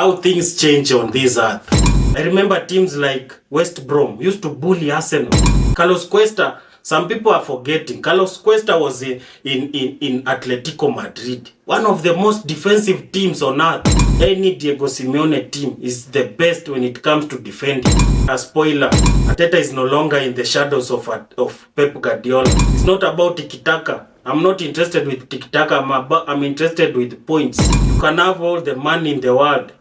how things change on this earth. I remember teams like West Brom used to bully Arsenal. Carlos Cuesta, some people are forgetting. Carlos Cuesta was in Atletico Madrid. One of the most defensive teams on earth. Any Diego Simeone team is the best when it comes to defending. A spoiler, Arteta is no longer in the shadows of Pep Guardiola. It's not about tiki-taka. I'm not interested with tiki-taka. I'm interested with points. You can have all the money in the world,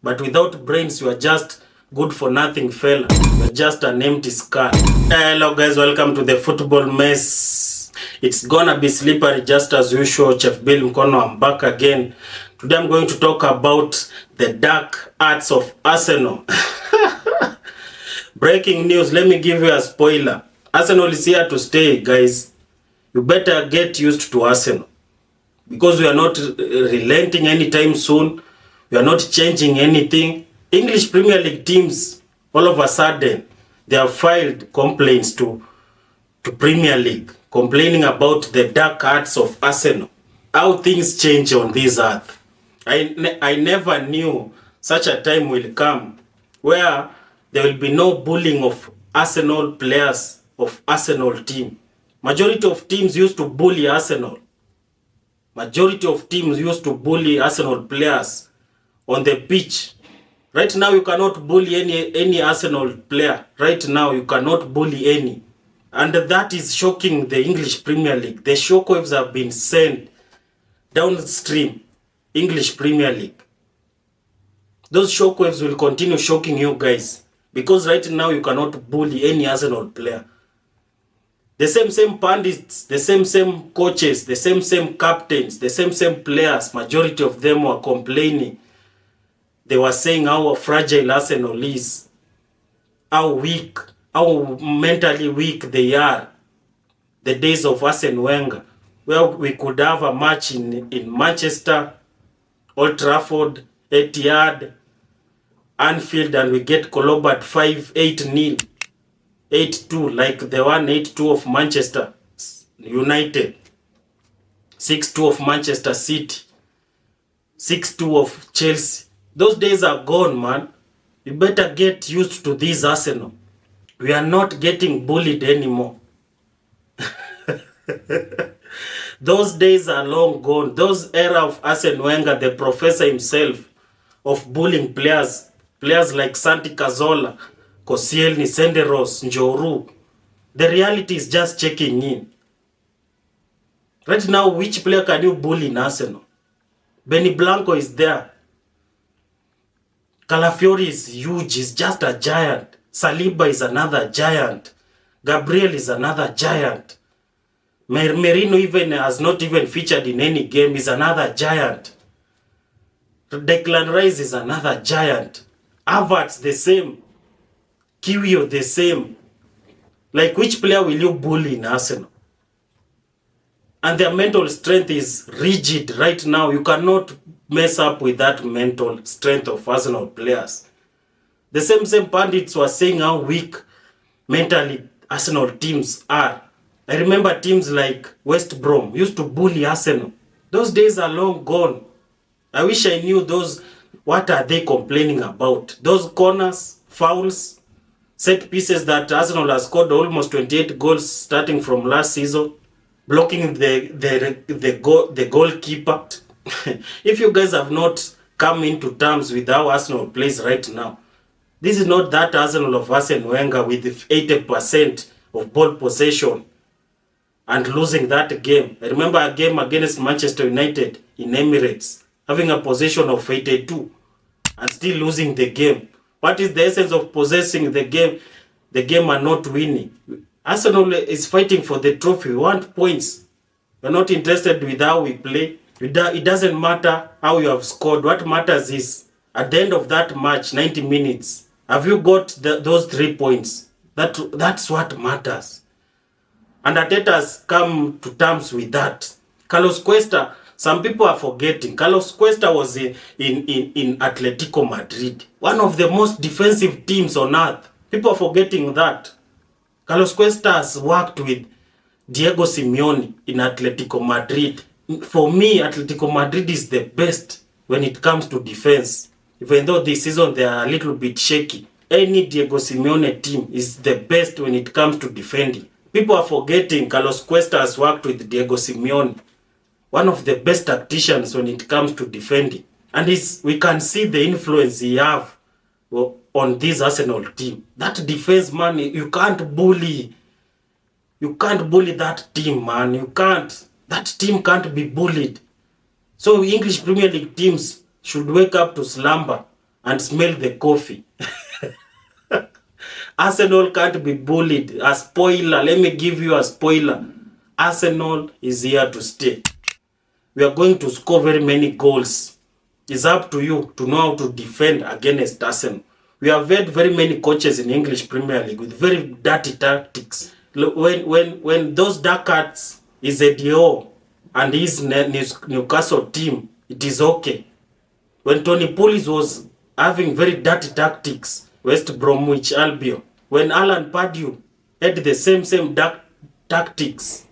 but without brains, you are just good for nothing, fella. You're just an empty skull. Hello guys, welcome to the football mess. It's gonna be slippery just as usual. Chef Bill Mkono, I'm back again. Today I'm going to talk about the dark arts of Arsenal. Breaking news, let me give you a spoiler. Arsenal is here to stay, guys. You better get used to Arsenal, because we are not relenting anytime soon. We are not changing anything. English Premier League teams, all of a sudden, they have filed complaints to Premier League, complaining about the dark arts of Arsenal. How things change on this earth. I never knew such a time will come where there will be no bullying of Arsenal players, of Arsenal team. Majority of teams used to bully Arsenal. Majority of teams used to bully Arsenal players on the pitch. Right now, you cannot bully any Arsenal player. Right now, you cannot bully any. And that is shocking the English Premier League. The shockwaves have been sent downstream English Premier League. Those shockwaves will continue shocking you guys, because right now you cannot bully any Arsenal player. The same pundits, the same coaches, the same captains, the same players, majority of them were complaining. They were saying how fragile Arsenal is, how weak, how mentally weak they are. The days of Arsene Wenger, where we could have a match in Manchester, Old Trafford, Etihad, Anfield, and we get clobbered 5-8-0, 8-2, like the one 8-2 of Manchester United, 6-2 of Manchester City, 6-2 of Chelsea. Those days are gone, man. You better get used to this Arsenal. We are not getting bullied anymore. Those days are long gone. Those era of Arsene Wenger, the professor himself, of bullying players like Santi Cazorla, Koscielny, Senderos, Njoru. The reality is just checking in. Right now, which player can you bully in Arsenal? Benny Blanco is there. Calafiori is huge, he's just a giant. Saliba is another giant. Gabriel is another giant. Merino even has not even featured in any game, is another giant. Declan Rice is another giant. Havertz the same. Kiwior the same. Like, which player will you bully in Arsenal? And their mental strength is rigid right now. You cannot mess up with that mental strength of Arsenal players. The same pundits were saying how weak mentally Arsenal teams are. I remember teams like West Brom used to bully Arsenal. Those days are long gone. I wish I knew those. What are they complaining about? Those corners, fouls, set pieces that Arsenal has scored almost 28 goals starting from last season, blocking the goalkeeper. If you guys have not come into terms with how Arsenal plays right now, this is not that Arsenal of Arsene Wenger with 80% of ball possession and losing that game. I remember a game against Manchester United in Emirates, having a possession of 82 and still losing the game. What is the essence of possessing the game? The game and not winning. Arsenal is fighting for the trophy. We want points. We're not interested with how we play. It doesn't matter how you have scored. What matters is, at the end of that match, 90 minutes, have you got those 3 points? That's what matters. And Arteta has come to terms with that. Carlos Cuesta, some people are forgetting. Carlos Cuesta was in Atletico Madrid. One of the most defensive teams on earth. People are forgetting that. Carlos Cuesta has worked with Diego Simeone in Atletico Madrid. For me, Atletico Madrid is the best when it comes to defense. Even though this season they are a little bit shaky, any Diego Simeone team is the best when it comes to defending. People are forgetting Carlos Cuesta has worked with Diego Simeone, one of the best tacticians when it comes to defending. And we can see the influence he have on this Arsenal team. That defense, man, you can't bully. You can't bully that team, man. You can't. That team can't be bullied. So English Premier League teams should wake up to slumber and smell the coffee. Arsenal can't be bullied. A spoiler. Let me give you a spoiler. Arsenal is here to stay. We are going to score very many goals. It's up to you to know how to defend against Arsenal. We have had very many coaches in English Premier League with very dirty tactics. When those dark arts is a DO and his Newcastle team, it is okay. When Tony Pulis was having very dirty tactics, West Bromwich Albion. When Alan Pardew had the same dark tactics,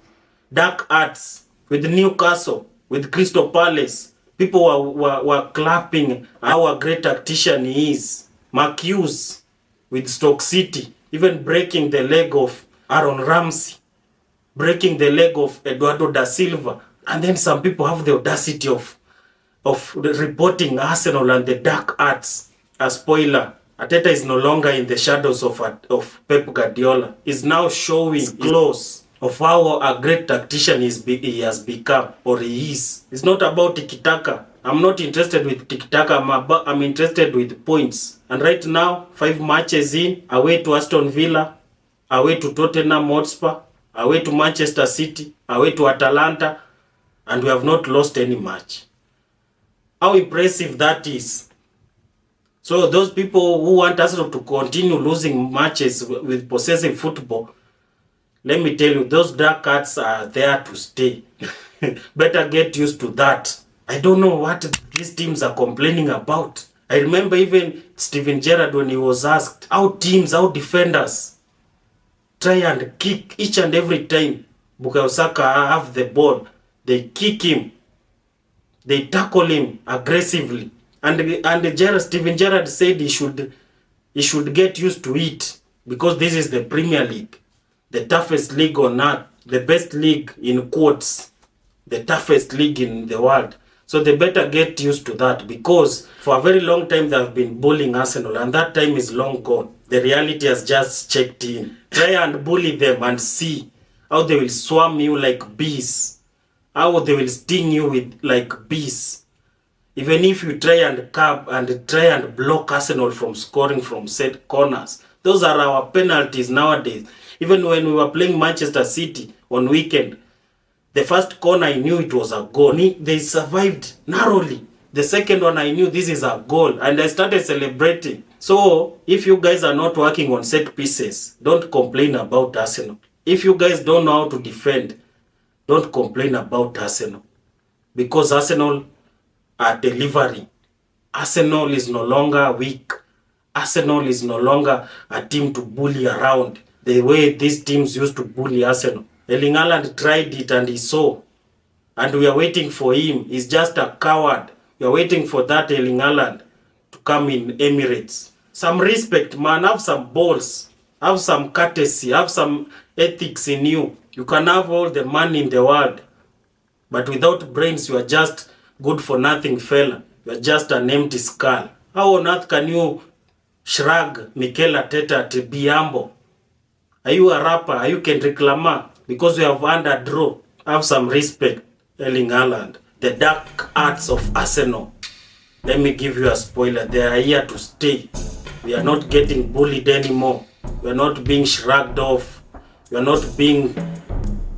dark arts with Newcastle, with Crystal Palace, people were clapping how a great tactician he is. Mark Hughes with Stoke City, even breaking the leg of Aaron Ramsey, breaking the leg of Eduardo da Silva. And then some people have the audacity of reporting Arsenal and the dark arts. A spoiler, Arteta is no longer in the shadows of Pep Guardiola. He's now showing close of how a great tactician he has become, or he is. It's not about tiki-taka. I'm not interested with tiki-taka. I'm interested with points. And right now, 5 matches in, away to Aston Villa, away to Tottenham Hotspur, away to Manchester City, away to Atalanta, and we have not lost any match. How impressive that is. So those people who want us to continue losing matches with possessive football, let me tell you, those dark arts are there to stay. Better get used to that. I don't know what these teams are complaining about. I remember even Steven Gerrard when he was asked how defenders try and kick each and every time Bukayo Saka have the ball. They kick him. They tackle him aggressively. And Steven Gerrard said he should get used to it because this is the Premier League, the toughest league on earth, the best league in quotes, the toughest league in the world. So they better get used to that because for a very long time they have been bullying Arsenal and that time is long gone. The reality has just checked in. Try and bully them and see how they will swarm you like bees, how they will sting you with like bees. Even if you try and curb and try and block Arsenal from scoring from set corners. Those are our penalties nowadays. Even when we were playing Manchester City on weekend, the first corner I knew it was a goal. They survived narrowly. The second one I knew this is a goal and I started celebrating. So if you guys are not working on set pieces, don't complain about Arsenal. If you guys don't know how to defend, don't complain about Arsenal. Because Arsenal are delivering. Arsenal is no longer weak. Arsenal is no longer a team to bully around the way these teams used to bully Arsenal. Erling Haaland tried it and he saw. And we are waiting for him. He's just a coward. We are waiting for that Erling Haaland to come in Emirates. Some respect, man. Have some balls. Have some courtesy. Have some ethics in you. You can have all the money in the world. But without brains, you are just good for nothing fella. You are just an empty skull. How on earth can you shrug Mikel Arteta to be humble? Are you a rapper? Are you Kendrick Lamar? Because we have earned a draw. Have some respect, Erling Haaland. The dark arts of Arsenal. Let me give you a spoiler. They are here to stay. We are not getting bullied anymore. We are not being shrugged off. We are not being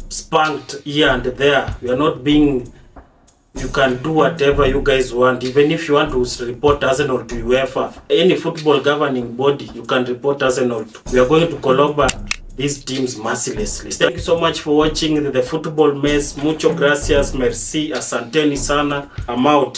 spanked here and there. We are not being... You can do whatever you guys want. Even if you want to report Arsenal to UEFA, any football governing body, you can report Arsenal to. We are going to clobber these teams mercilessly. Thank you so much for watching the Football Mace. Mucho gracias, merci, asanteni sana. I'm out.